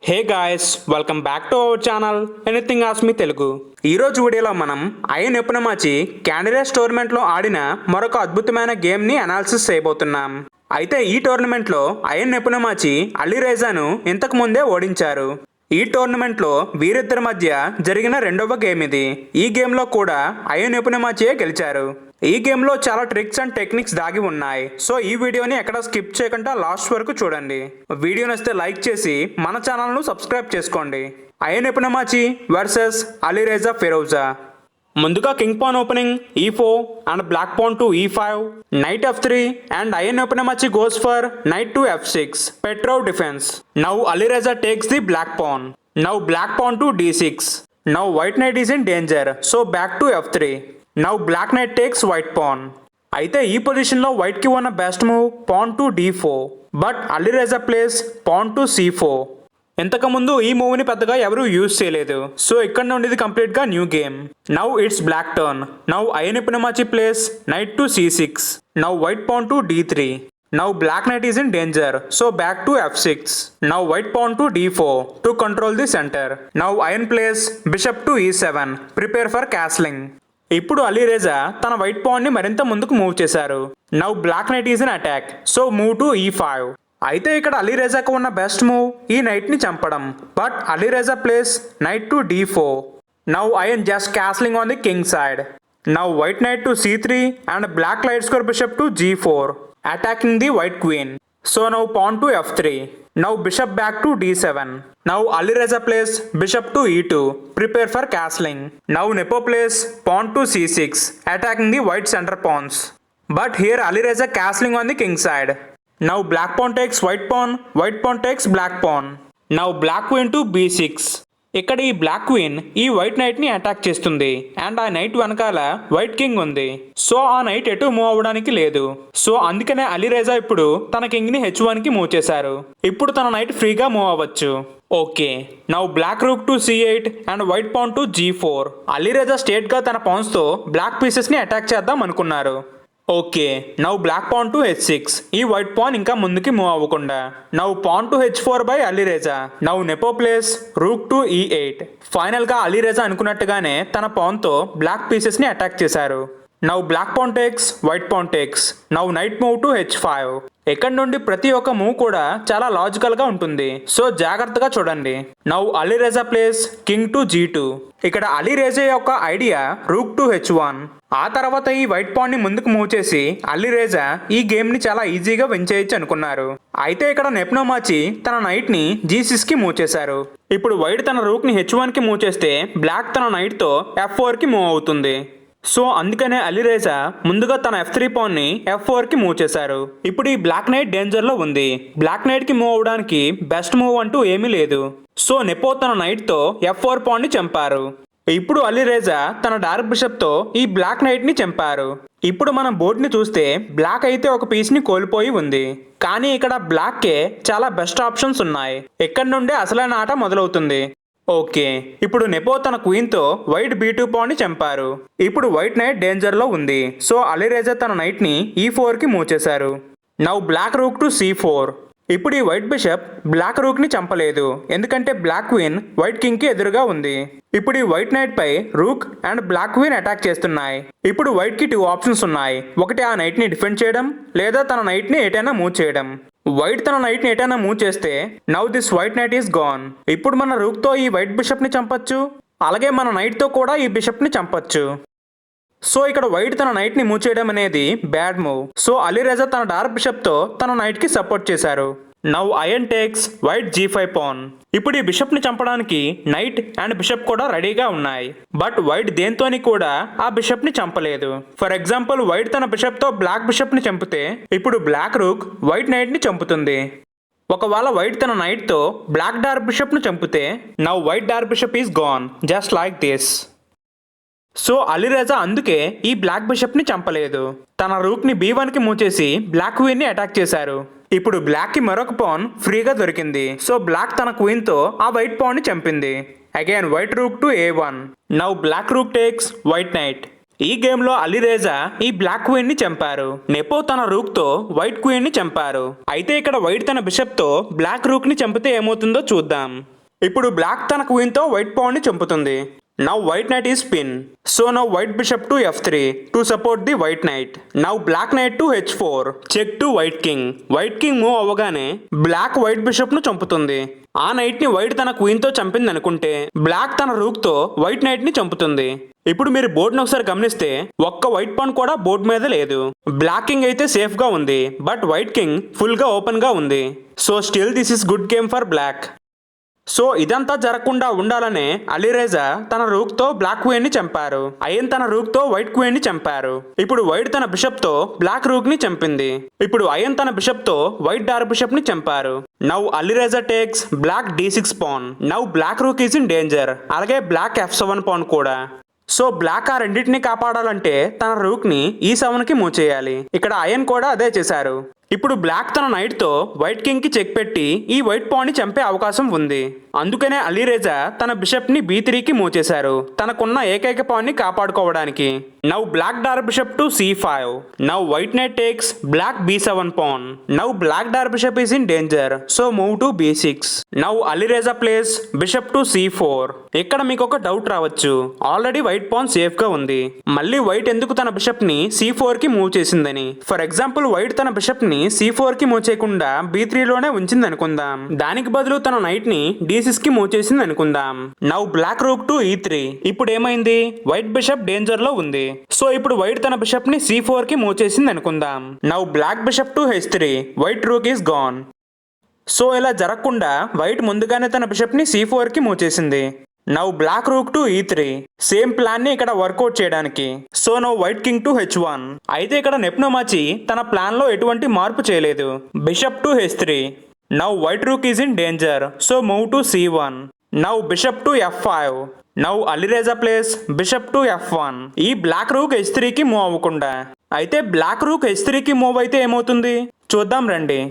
Hey guys, welcome back to our channel anything ask me Telugu. ఈరోజు వీడియోలో మనం అయన్ ఎపునమాచి candidates టోర్నమెంట్లో ఆడిన మరొక అద్భుతమైన గేమ్ని అనాలిసిస్ చేయబోతున్నాం. అయితే ఈ టోర్నమెంట్లో అయన్ ఎపునమాచి అలీరేజాను ఇంతకు ముందే ఓడించారు. ఈ టోర్నమెంట్లో వీరిద్దరి మధ్య జరిగిన రెండవ గేమ్ ఇది. ఈ గేమ్లో కూడా అయన్ ఎపునమాచియే గెలిచారు. ఈ గేమ్లో చాలా ట్రిక్స్ అండ్ టెక్నిక్స్ దాగి ఉన్నాయి. సో ఈ వీడియోని ఎక్కడ స్కిప్ చేయకుండా లాస్ట్ వరకు చూడండి. వీడియో నచ్చితే లైక్ చేసి మన ఛానల్ను సబ్స్క్రైబ్ చేసుకోండి. Ian Nepomniachtchi versus Alireza Firouzja. ముందుగా king pawn opening e4 and black pawn to e5, knight f3 and Ian Nepomniachtchi goes for knight to f6, Petrov defence. Now Alireza takes the black pawn. Now black pawn to d6. Now white knight is in danger, so back to f3. Now black knight takes white pawn. అయితే ఈ పొజిషన్లో వైట్కి ఉన్న best move pawn to d4, but Alireza place pawn to c4. ఇంతకుముందు ఈ మూవ్ని పెద్దగా ఎవరూ use చేయలేదు, సో ఇక్కడ నుండి ఇది కంప్లీట్గా new game. Now it's black turn. Now Ian Nepomniachtchi places knight to c6. Now white pawn to d3. Now black knight is in danger, so back to f6. Now white pawn to d4 to control the centre. Now Ian places bishop to e7, prepare for castling. ఇప్పుడు Alireza తన white pawn ని మరింత ముందుకు move చేశారు. Now black knight is in attack, so move to e5. అయితే ఇక్కడ అలీరేజాకు ఉన్న best move ఈ నైట్ ని చంపడం, but Alireza places knight to d4. Now Ian just castling on the king side. Now white knight to c3 and black light score bishop to g4, attacking the white queen. So now pawn to f3. Now bishop back to d7. Now Alireza plays bishop to e2, prepare for castling. Now Nepo plays pawn to c6, attacking the white center pawns. But here Alireza castling on the king side. Now black pawn takes white pawn takes black pawn. Now black queen to b6. ఇక్కడ ఈ black queen ఈ white night ని attack చేస్తుంది and ఆ night వెనకాల white king ఉంది. So ఆ night ఎటు మూవ్ అవ్వడానికి లేదు. సో అందుకనే అలీరేజా ఇప్పుడు తన కింగ్ ని h1 కి మూవ్ చేశారు. ఇప్పుడు తన నైట్ ఫ్రీగా మూవ్ అవ్వచ్చు. Okay, now black rook to c8 and white pawn to g4. Alireza straight గా తన పాన్స్ తో బ్లాక్ పీసెస్ ని అటాక్ చేద్దాం అనుకున్నారు. Okay, now black pawn to h6. ఈ వైట్ పాన్ ఇంకా ముందుకి మూవ్ అవ్వకుండా. Now pawn to h4 by Alireza. Now Nepo place rook to e8. Final గా అలీరేజా అనుకున్నట్టుగానే తన పాన్ తో బ్లాక్ పీసెస్ ని అటాక్ చేశారు. Now black pawn takes white pawn takes. Now knight move to h5. ఇక్కడ నుండి ప్రతి ఒక్క మూవ్ కూడా చాలా లాజికల్ గా ఉంటుంది, సో జాగ్రత్తగా చూడండి. Now Alireza place king to g2. ఇక్కడ అలీరేజా యొక్క ఐడియా రూక్ టు h1. ఆ తర్వాత ఈ వైట్ పాన్ ని ముందుకు మూవ్ చేసి అలీరేజా ఈ గేమ్ ని చాలా ఈజీగా విన్ చేయొచ్చు అనుకున్నారు. అయితే ఇక్కడ ఎపునమాచి తన నైట్ ని g6 కి మూవ్ చేశారు. ఇప్పుడు వైట్ తన రూక్ ని h1 కి మూవ్ చేస్తే బ్లాక్ తన నైట్ తో f4 కి మూవ్ అవుతుంది. సో అందుకనే అలీరేజా ముందుగా తన f3 పాన్ ని f4 కి మూవ్ చేశారు. ఇప్పుడు ఈ బ్లాక్ నైట్ డేంజర్ లో ఉంది. బ్లాక్ నైట్ కి మూవ్ అవడానికి బెస్ట్ మూవ్ అంటూ ఏమీ లేదు. సో నెపో తన నైట్ తో f4 పాన్ ని చంపారు. ఇప్పుడు అలీరేజా తన డార్క్ బిషప్ తో ఈ బ్లాక్ నైట్ ని చంపారు. ఇప్పుడు మనం బోర్డ్ ని చూస్తే బ్లాక్ అయితే ఒక పీస్ ని కోల్పోయి ఉంది, కానీ ఇక్కడ బ్లాక్ కే చాలా బెస్ట్ ఆప్షన్స్ ఉన్నాయి. ఇక్కడ నుండే అసలైన ఆట మొదలవుతుంది. ఓకే, ఇప్పుడు నెపో తన క్వీన్ తో వైట్ b2 పాన్ ని చంపారు. ఇప్పుడు వైట్ నైట్ డేంజర్ లో ఉంది, సో అలీరేజా తన నైట్ ని e4 కి మూవ్ చేశారు. Now black rook to c4. ఇప్పుడు ఈ వైట్ బిషప్ బ్లాక్ రూక్ ని చంపలేదు, ఎందుకంటే బ్లాక్ క్వీన్ వైట్ కింగ్ కి ఎదురుగా ఉంది. ఇప్పుడు ఈ వైట్ నైట్ పై rook and black queen attack చేస్తున్నాయి. ఇప్పుడు వైట్ కి 2 ఆప్షన్స్ ఉన్నాయి. ఒకటి ఆ నైట్ ని డిఫెండ్ చేయడం, లేదా తన నైట్ ని ఎటైనా మూవ్ చేయడం. వైట్ తన నైట్ ని ఎటైనా మూవ్ చేస్తే now this white knight is gone. ఇప్పుడు మన రూక్ తో ఈ వైట్ బిషప్ ని చంపొచ్చు, అలాగే మన నైట్ తో కూడా ఈ బిషప్ ని చంపొచ్చు. సో ఇక్కడ వైట్ తన నైట్ ని మూవ్ చేయడం అనేది బ్యాడ్ మూవ్. సో అలీరేజా తన డార్క్ బిషప్ తో తన నైట్ కి సపోర్ట్ చేశారు. Now Ian takes white g5 pawn. ఇప్పుడు ఈ బిషప్ ని చంపడానికి నైట్ అండ్ బిషప్ కూడా రెడీగా ఉన్నాయి, బట్ వైట్ దేంతోని కూడా ఆ బిషప్ ని చంపలేదు. ఫర్ ఎగ్జాంపుల్ వైట్ తన బిషప్ తో బ్లాక్ బిషప్ ని చంపితే ఇప్పుడు బ్లాక్ రూక్ వైట్ నైట్ ని చంపుతుంది. ఒకవేళ వైట్ తన నైట్ తో బ్లాక్ డార్క్ బిషప్ ని చంపితే now white dark bishop is gone, just like this. So Alireza అందుకే ఈ బ్లాక్ బిషప్ ని చంపలేదు. తన రూక్ ని b1 కి మూవ్ చేసి బ్లాక్ క్వీన్ ని అటాక్ చేశారు. ఇప్పుడు బ్లాక్ కి మరొక పాన్ ఫ్రీగా దొరికింది, సో బ్లాక్ తన క్వీన్ తో ఆ వైట్ పాన్ ని చంపింది. Again white rook to a1. Now black rook takes white knight. ఈ గేమ్ లో అలీరేజా ఈ బ్లాక్ క్వీన్ ని చంపారు. నెపో తన రూక్ తో వైట్ క్వీన్ ని చంపారు. అయితే ఇక్కడ వైట్ తన బిషప్ తో బ్లాక్ రూక్ ని చంపితే ఏమవుతుందో చూద్దాం. ఇప్పుడు బ్లాక్ తన క్వీన్ తో వైట్ పాన్ ని చంపుతుంది. Now white knight is pinned. So now white bishop to f3 to support the white knight. Now black knight to h4. Check to white king. White king move అవ్వగానే black white bishop ను చంపుతుంది. ఆ night ని white తన queen తో చంపింది అనుకుంటే black తన రూక్ తో వైట్ నైట్ ని చంపుతుంది. ఇప్పుడు మీరు బోర్డ్ ని ఒకసారి గమనిస్తే ఒక్క వైట్ పాన్ కూడా బోర్డ్ మీద లేదు. బ్లాక్ కింగ్ అయితే సేఫ్ గా ఉంది, బట్ వైట్ కింగ్ ఫుల్ గా ఓపెన్ గా ఉంది. So still this is good game for black. So ఇదంతా జరగకుండా ఉండాలనే అలీరేజా తన రూక్ తో బ్లాక్ క్వీన్ ని చంపారు. అయన్ తన రూక్ తో వైట్ క్వీన్ ని చంపారు. ఇప్పుడు వైట్ తన బిషప్ తో బ్లాక్ రూక్ ని చంపింది. ఇప్పుడు అయన్ తన బిషప్ తో వైట్ డార్క్ బిషప్ ని చంపారు. Now Alireza takes black d6 pawn. Now black rook is in danger. అలాగే బ్లాక్ f7 పాన్ కూడా. సో బ్లాక్ ఆ రెండింటిని కాపాడాలంటే తన రూక్ ని e7 కి మూవ్ చేయాలి. ఇక్కడ అయన్ కూడా అదే చేశారు. ఇప్పుడు బ్లాక్ తన నైట్ తో వైట్ కింగ్ కి చెక్ పెట్టి ఈ వైట్ పాన్ ని చంపే అవకాశం ఉంది. అందుకనే అలీరేజా తన బిషప్ ని b3 కి మూవ్ చేశారు, తనకున్న ఏకైక పాన్ ని కాపాడుకోవడానికి. Now black dark bishop to c5. Now white knight takes black b7 pawn. Now black dark bishop is in danger, so move to b6. Now Alireza place bishop to c4. ఇక్కడ మీకు ఒక doubt రావచ్చు, already white pan safe గా ఉంది, మళ్ళీ white ఎందుకు తన bishop ని c4 కి మూవ్ చేసిందని. ఫర్ ఎగ్జాంపుల్ వైట్ తన బిషప్ ని c4 కి మూవ్ చేయకుండా b3 లోనే ఉంచింది అనుకుందాం. దానికి బదులు తన నైట్ ని d6 కి మూవ్ చేసింది అనుకుందాం. Now black rook to e3. ఇప్పుడు ఏమైంది, వైట్ బిషప్ డేంజర్ లో ఉంది. సో ఇప్పుడు వైట్ తన బిషప్ ని c4 కి మూవ్ చేసింది అనుకుందాం. Now black bishop to h3. White rook is gone. So ఇలా జరగకుండా వైట్ ముందుగానే తన బిషప్ ని c4 కి మూవ్ చేసింది. Now black rook to e3. Same plan ని ఇక్కడ వర్కౌట్ చేయడానికి. So now white king to h1. అయితే ఇక్కడ నెప్నోమాచి తన ప్లాన్ లో ఎటువంటి మార్పు చేయలేదు. Bishop to h3. Now white rook is in danger, so move to c1. Now bishop to f5. Now Alireza place bishop to f1. ఈ black rook h3 కి move అవ్వకుండా. అయితే బ్లాక్ రూక్ h3 కి move అయితే ఏమవుతుంది చూద్దాం రండి.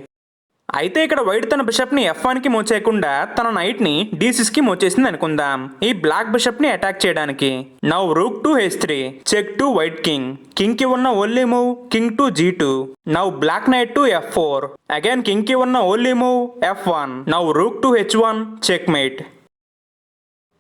అయితే ఇక్కడ వైట్ తన బిషప్ ని f1 కి మూవ్ చేయకుండా తన నైట్ ని d6 కి మూవ్ చేసింది అనుకుందాం, ఈ బ్లాక్ బిషప్ ని అటాక్ చేయడానికి. Now rook to h3. Check to white king. King కి ఉన్న only move king to g2. Now black knight to f4. Again king కి ఉన్న only move f1. Now rook to h1. Check mate.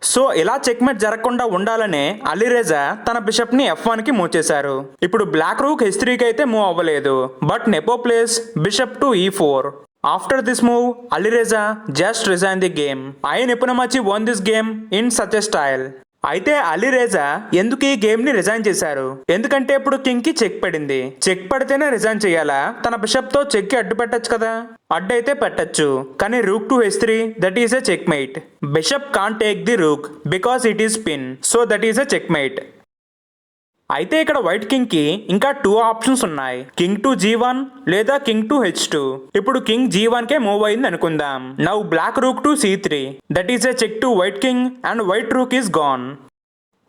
So ఇలా checkmate జరగకుండా ఉండాలనే Alireza తన bishop ని f1 కి మూవ్ చేశారు. ఇప్పుడు బ్లాక్ రూక్ h3 కి అయితే మూవ్ అవ్వలేదు, but Nepo places bishop to e4. After this move Alireza just resign the game. Ian Nepomniachtchi won this game in such a style. అయితే Alireza ఎందుకు ఈ గేమ్ ని రిజైన్ చేశారు, ఎందుకంటే ఇప్పుడు కింగ్ కి చెక్ పడింది. చెక్ పడితేనే రిజైన్ చేయాలా, తన బిషప్ తో చెక్ కి అడ్డు పెట్టచ్చు కదా. అడ్డు అయితే పెట్టచ్చు, కానీ rook to h3 that is a check mate. Bishop can't take the rook because it is pin, so that is a check mate. అయితే ఇక్కడ వైట్ కింగ్ కి ఇంకా 2 ఆప్షన్స్ ఉన్నాయి, కింగ్ టు g1 లేదా కింగ్ టు h2. ఇప్పుడు king g1 కే move అయింది అనుకుందాం. Now black rook to c3. That is a check to white king and white rook is gone.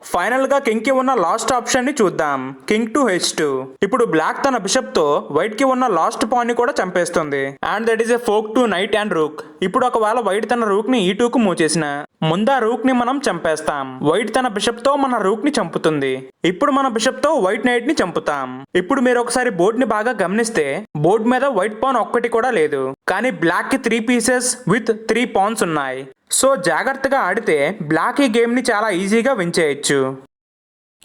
Final గా కింగ్ కి ఉన్న లాస్ట్ ఆప్షన్ ని చూద్దాం, కింగ్ టు h2. ఇప్పుడు బ్లాక్ తన బిషప్ తో వైట్ కి ఉన్న లాస్ట్ పాన్ ని కూడా చంపేస్తుంది, and that is a folk to night and rook. ఇప్పుడు ఒకవేళ వైట్ తన రూక్ ని e2 కు మూవ్ చేసిన ముందు ఆ రూక్ ని మనం చంపేస్తాం. వైట్ తన బిషప్ తో మన రూక్ ని చంపుతుంది. ఇప్పుడు మన బిషప్ తో వైట్ నైట్ ని చంపుతాం. ఇప్పుడు మీరు ఒకసారి బోర్డ్ ని బాగా గమనిస్తే బోర్డ్ మీద వైట్ పాన్ ఒక్కటి కూడా లేదు, కానీ బ్లాక్ కి 3 పీసెస్ విత్ 3 పాన్స్ ఉన్నాయి. సో జాగ్రత్తగా ఆడితే బ్లాక్ ఈ గేమ్ ని చాలా ఈజీగా విన్ చేయొచ్చు.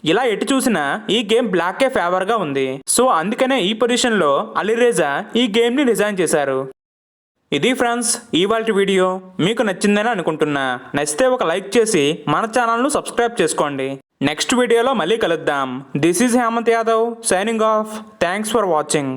ఇలా ఎటు చూసినా ఈ గేమ్ బ్లాక్కే ఫేవర్ గా ఉంది. సో అందుకనే ఈ పొజిషన్ లో అలీరేజా ఈ గేమ్ ని రిజైన్ చేశారు. ఇది ఫ్రెండ్స్ ఇవాల్టి వీడియో. మీకు నచ్చిందని అనుకుంటున్నా. నచ్చితే ఒక లైక్ చేసి మన ఛానల్ను సబ్స్క్రైబ్ చేసుకోండి. నెక్స్ట్ వీడియోలో మళ్ళీ కలుద్దాం. This is Hemanth Yadav signing off. Thanks for watching.